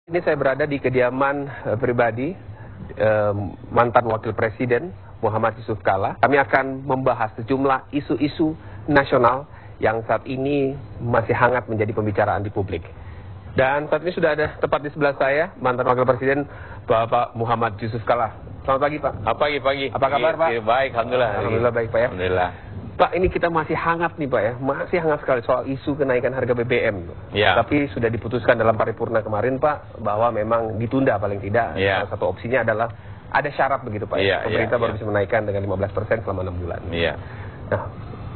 Ini saya berada di kediaman pribadi mantan Wakil Presiden Muhammad Yusuf Kalla. Kami akan membahas sejumlah isu-isu nasional yang saat ini masih hangat menjadi pembicaraan di publik. Dan saat ini sudah ada tepat di sebelah saya mantan Wakil Presiden Bapak Muhammad Yusuf Kalla. Selamat pagi Pak. Pagi. Apa kabar Pak? Baik, alhamdulillah. Alhamdulillah baik Pak ya. Alhamdulillah. Pak, ini kita masih hangat nih Pak ya, masih hangat sekali soal isu kenaikan harga BBM. Ya. Tapi sudah diputuskan dalam paripurna kemarin Pak, bahwa memang ditunda paling tidak. Ya. Salah satu opsinya adalah ada syarat begitu Pak ya. Pemerintah baru bisa menaikkan dengan 15% selama 6 bulan. Iya. Nah,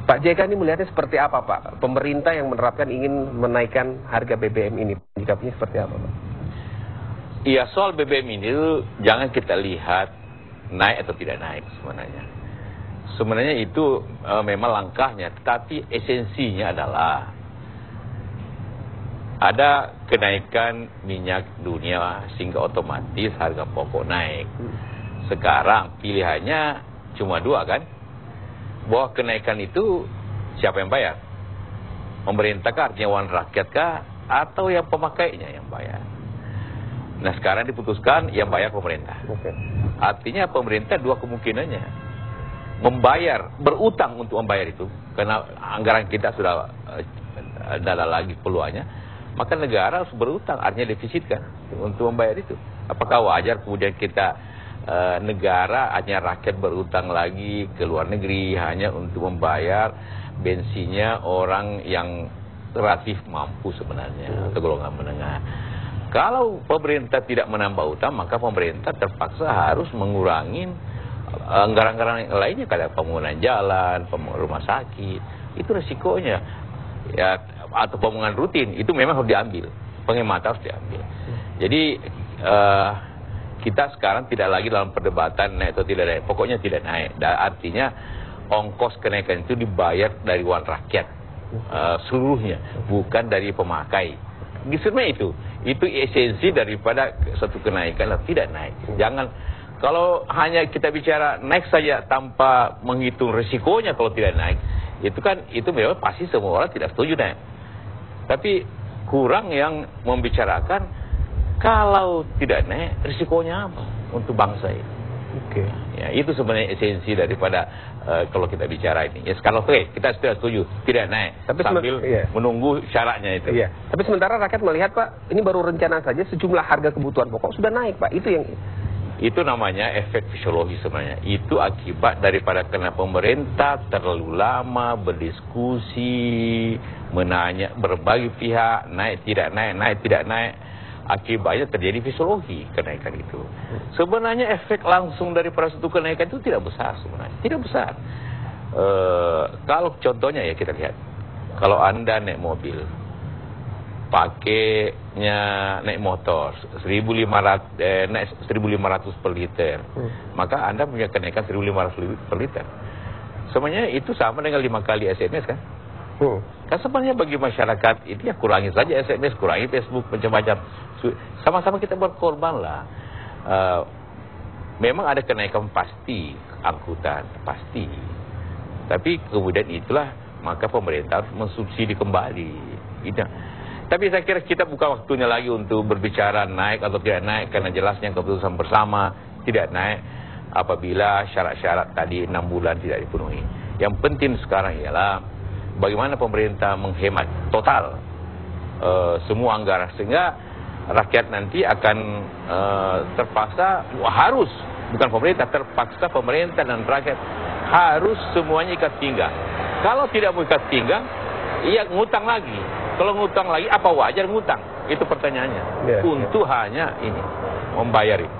Pak JK ini melihatnya seperti apa Pak? Pemerintah yang menerapkan ingin menaikkan harga BBM ini, sikapnya seperti apa Pak? Iya, soal BBM ini jangan kita lihat naik atau tidak naik sebenarnya. Sebenarnya itu memang langkahnya, tetapi esensinya adalah ada kenaikan minyak dunia sehingga otomatis harga pokok naik. Sekarang pilihannya cuma dua kan, bahwa kenaikan itu siapa yang bayar? Pemerintah kah, artinya uang rakyat kah, atau yang pemakainya yang bayar? Nah sekarang diputuskan yang bayar pemerintah. Artinya pemerintah dua kemungkinannya. Membayar, berutang untuk membayar itu, karena anggaran kita sudah ada lagi peluangnya, maka negara harus berutang, artinya defisit kan, untuk membayar itu. Apakah wajar kemudian kita negara, hanya rakyat berutang lagi ke luar negeri hanya untuk membayar bensinnya orang yang relatif mampu sebenarnya, atau golongan menengah. Kalau pemerintah tidak menambah utang, maka pemerintah terpaksa harus mengurangi anggaran-anggaran lainnya, kayak pembangunan jalan, pembangunan rumah sakit. Itu resikonya ya, atau pembangunan rutin itu memang harus diambil, penghematan harus diambil. Jadi kita sekarang tidak lagi dalam perdebatan naik atau tidak naik, pokoknya tidak naik. Dan artinya ongkos kenaikan itu dibayar dari uang rakyat seluruhnya, bukan dari pemakai. Sebenarnya itu esensi daripada suatu kenaikan atau tidak naik. Jangan, kalau hanya kita bicara naik saja tanpa menghitung risikonya kalau tidak naik, itu memang pasti semua orang tidak setuju naik. Tapi kurang yang membicarakan kalau tidak naik risikonya apa untuk bangsa ini. Ya, itu sebenarnya esensi daripada kalau kita bicara ini. Ya sekarang kita sudah setuju tidak naik, tapi sambil menunggu syaratnya itu. Iya. Tapi sementara rakyat melihat Pak, ini baru rencana saja sejumlah harga kebutuhan pokok sudah naik Pak. Itu namanya efek fisiologis sebenarnya. Itu akibat daripada karena pemerintah terlalu lama berdiskusi, menanya berbagai pihak, naik tidak naik, naik tidak naik. Akibatnya terjadi fisiologi kenaikan itu. Sebenarnya efek langsung daripada suatu kenaikan itu tidak besar sebenarnya. Tidak besar. Kalau contohnya ya kita lihat. Kalau Anda naik mobil, pakainya naik motor 1.500 naik 1.500 per liter, maka Anda punya kenaikan 1.500 per liter. Sebenarnya itu sama dengan 5 kali SMS kan? Kan sebenarnya bagi masyarakat ini ya kurangi saja SMS, kurangi Facebook, macam-macam. Sama-sama kita berkorban lah. Memang ada kenaikan pasti angkutan, pasti. Tapi kemudian itulah maka pemerintah harus mensubsidi kembali. Gitu. Tapi saya kira kita bukan waktunya lagi untuk berbicara naik atau tidak naik, karena jelasnya keputusan bersama tidak naik apabila syarat-syarat tadi 6 bulan tidak dipenuhi. Yang penting sekarang ialah bagaimana pemerintah menghemat total semua anggaran, sehingga rakyat nanti akan terpaksa harus, bukan pemerintah, terpaksa pemerintah dan rakyat harus semuanya ikat pinggang. Kalau tidak mau ikat pinggang, iya ngutang lagi. Kalau ngutang lagi, apa wajar ngutang? Itu pertanyaannya. Untuk hanya ini, membayar itu.